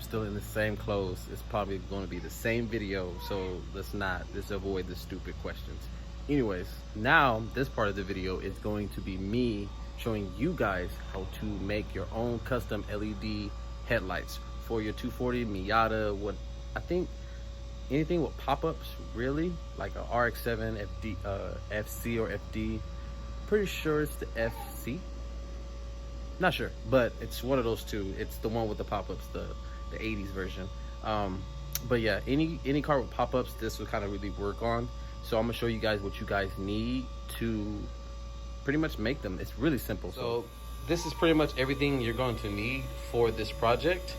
I'm still in the same clothes. It's probably going to be the same video, so let's avoid the stupid questions. Anyways, now this part of the video is going to be me showing you guys how to make your own custom LED headlights for your 240 Miata. What I think anything with pop-ups, really, like a RX-7 FD, FC or FD. Pretty sure it's the FC. Not sure, but it's one of those two. It's the one with the pop-ups, the 80s version. But yeah, any car with pop-ups, this will kind of really work on. So I'm gonna show you guys what you guys need to pretty much make them. It's really simple. So this is pretty much everything you're going to need for this project.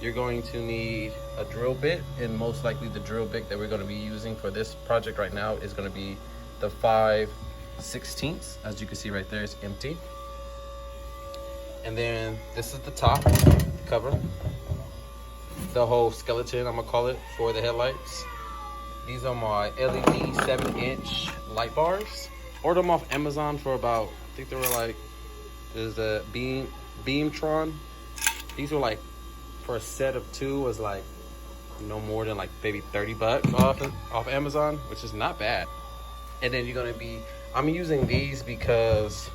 You're going to need a drill bit, and most likely the drill bit that we're going to be using for this project right now is going to be the 5/16. As you can see right there, it's empty. And then this is the top cover, the whole skeleton, I'm gonna call it, for the headlights. These are my LED 7-inch light bars. Ordered them off Amazon for about, I think they were like, there's a Beamtron. These were like, for a set of 2 was like no more than like maybe 30 bucks off Amazon, which is not bad. And then I'm using these because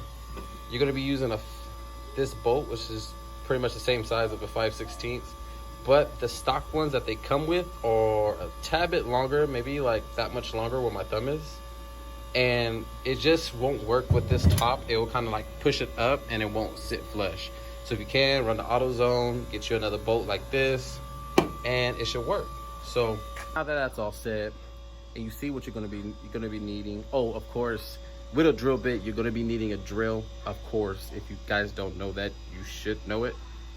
you're gonna be using this bolt, which is pretty much the same size of a 5/16, but the stock ones that they come with are a tad bit longer, maybe like that much longer where my thumb is, and it just won't work with this top. It will kind of like push it up and it won't sit flush. So if you can, run the AutoZone, get you another bolt like this, and it should work. So now that that's all set, and you see what you're gonna be needing. Oh, of course, with a drill bit, you're gonna be needing a drill. Of course, if you guys don't know that, you should know it.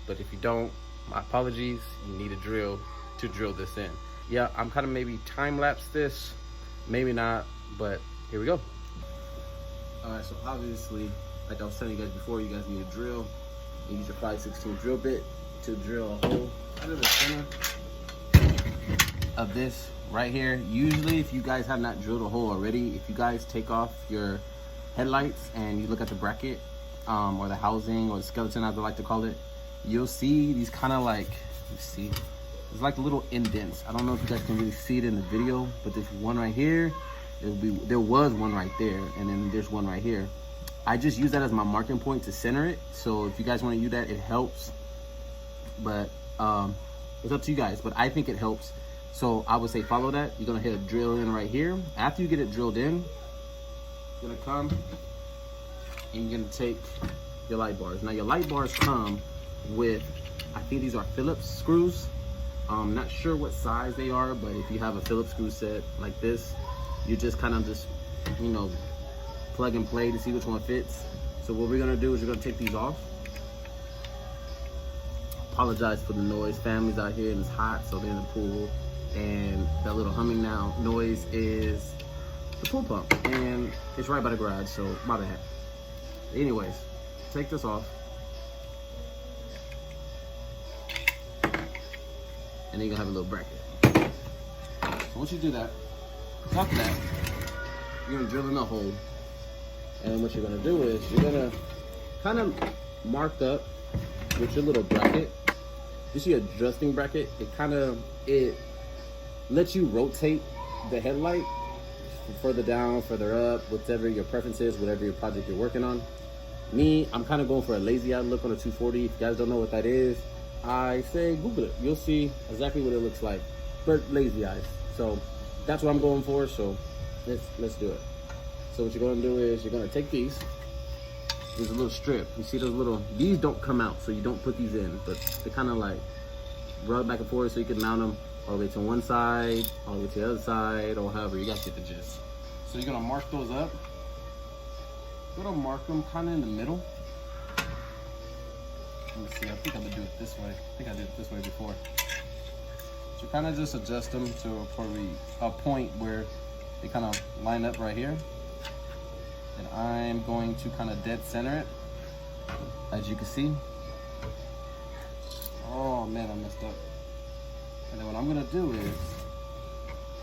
But if you don't, my apologies. You need a drill to drill this in. Yeah, I'm kind of maybe time lapse this, maybe not, but here we go. All right, so obviously, like I was telling you guys before, you guys need a drill. You use your 5/16 drill bit to drill a hole out of the center of this right here. Usually, if you guys have not drilled a hole already, if you guys take off your headlights and you look at the bracket or the housing or the skeleton, as I like to call it, you'll see these kind of like, you see, it's like little indents. I don't know if you guys can really see it in the video, but there's one right here. There was one right there, and then there's one right here. I just use that as my marking point to center it. So if you guys want to use that, it helps. But it's up to you guys. But I think it helps. So I would say follow that. You're gonna hit a drill in right here. After you get it drilled in, you're gonna come and you're gonna take your light bars. Now your light bars come with, I think these are Phillips screws. I'm not sure what size they are, but if you have a Phillips screw set like this, you just kind of just, you know, plug and play to see which one fits. So what we're gonna do is we're gonna take these off. Apologize for the noise. Family's out here and it's hot, so they're in the pool. And that little humming now noise is the pool pump, and it's right by the garage, so my bad. Anyways, take this off. And then you're gonna have a little bracket. So once you do that, fuck that, you're gonna drill in a hole. And what you're gonna do is you're gonna kind of mark up with your little bracket. You see adjusting bracket? It lets you rotate the headlight further down, further up, whatever your preference is, whatever your project you're working on. Me, I'm kind of going for a lazy eye look on a 240. If you guys don't know what that is, I say Google it. You'll see exactly what it looks like, but lazy eyes. So that's what I'm going for. So let's do it. So what you're gonna do is you're gonna take these. There's a little strip. You see those little, these don't come out, so you don't put these in, but they kind of like rub back and forth so you can mount them all the way to one side, all the way to the other side, or however, you guys get the gist. So you're gonna mark those up. You're gonna mark them kind of in the middle. Let me see, I think I'm gonna do it this way. I think I did it this way before. So kind of just adjust them to a point where they kind of line up right here. And I'm going to kind of dead center it, as you can see. Oh man, I messed up. And then what I'm gonna do is,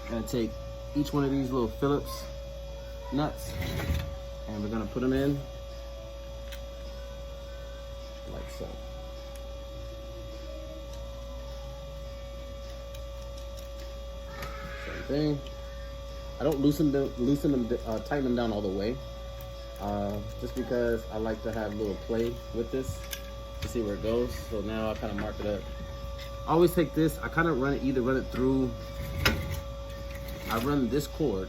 I'm gonna take each one of these little Phillips nuts, and we're gonna put them in like so. thing. I don't tighten them down all the way, just because I like to have a little play with this to see where it goes. So now I kind of mark it up. I always take this, I kind of run it through, I run this cord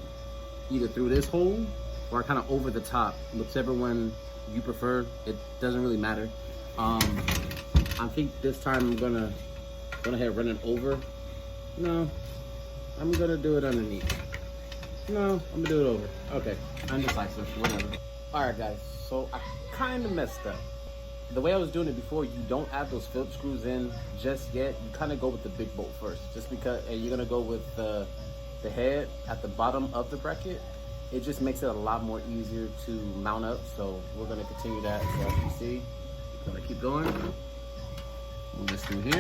either through this hole or I kind of over the top, whichever one you prefer. It doesn't really matter. I think this time I'm gonna go ahead and run it over. No, I'm gonna do it underneath. No, I'm gonna do it over. Okay, undecisive, whatever. All right, guys, so I kind of messed up. The way I was doing it before, you don't add those Phillips screws in just yet. You kind of go with the big bolt first, just because, and you're gonna go with the head at the bottom of the bracket. It just makes it a lot more easier to mount up. So we're gonna continue that. So as you see, I'm gonna keep going. Move this through here.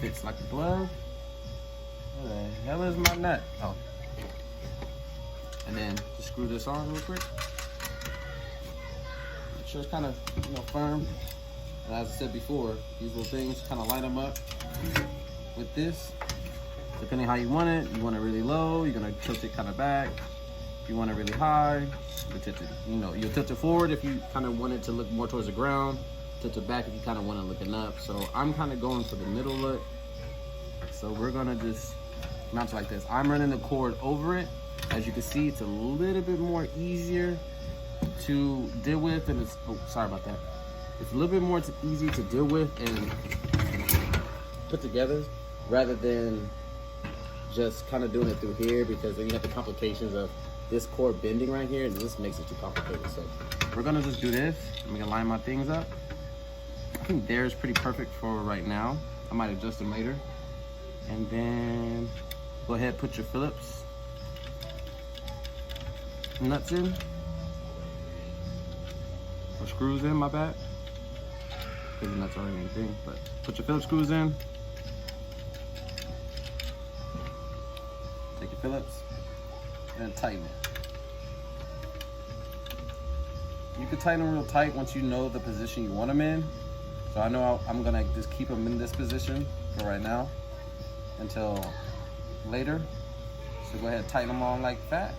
Fits like a glove. Where the hell is my nut? Oh. And then just screw this on real quick. Make sure it's kind of, firm. And as I said before, these little things, kind of line them up with this. Depending how you want it. You want it really low, you're gonna tilt it kind of back. If you want it really high, you tilt it, you'll tilt it forward if you kind of want it to look more towards the ground. Tilt it back if you kind of want it looking up. So I'm kind of going for the middle look. So we're gonna just mount it like this. I'm running the cord over it. As you can see, it's a little bit more easier to deal with, and it's, oh, sorry about that. It's a little bit more easy to deal with and put together rather than just kind of doing it through here, because then you have the complications of this cord bending right here, and this makes it too complicated. So we're gonna just do this. I'm gonna line my things up. I think there's pretty perfect for right now. I might adjust them later. And then go ahead, put your Phillips nuts in, or screws in, my bad, because the nuts aren't anything, but put your Phillips screws in. Take your Phillips and tighten it. You can tighten them real tight once you know the position you want them in. So I know I'm gonna just keep them in this position for right now until later. So go ahead and tighten them on like that.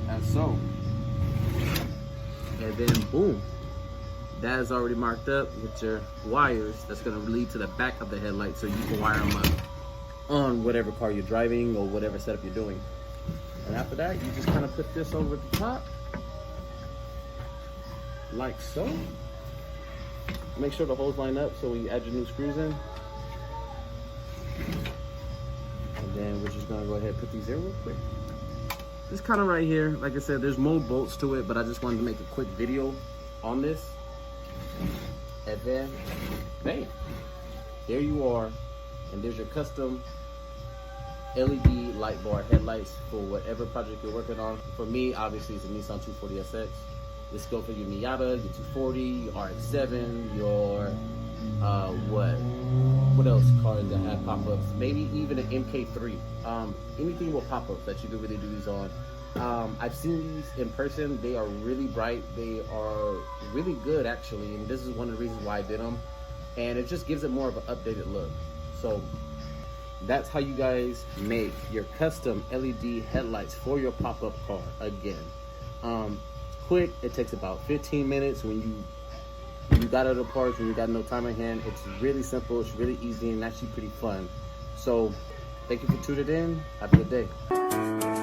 And so. And then boom. That is already marked up with your wires. That's gonna lead to the back of the headlight, so you can wire them up on whatever car you're driving or whatever setup you're doing. And after that, you just kind of put this over the top, like so. Make sure the holes line up so when you add your new screws in. And then we're just gonna go ahead and put these in real quick. This kind of right here, like I said, there's more bolts to it, but I just wanted to make a quick video on this. And then, bam, there you are. And there's your custom LED light bar headlights for whatever project you're working on. For me, obviously, it's a Nissan 240SX. This go for your Miata, your 240, your RX-7, your what else cars that have pop-ups? Maybe even an MK3. Anything with pop-ups that you can really do these on. I've seen these in person. They are really bright. They are really good, actually. And this is one of the reasons why I did them. And it just gives it more of an updated look. So that's how you guys make your custom LED headlights for your pop-up car. Again, quick. It takes about 15 minutes when you got other parts, when you got no time in hand. It's really simple, it's really easy, and actually pretty fun. So thank you for tuning in. Have a good day.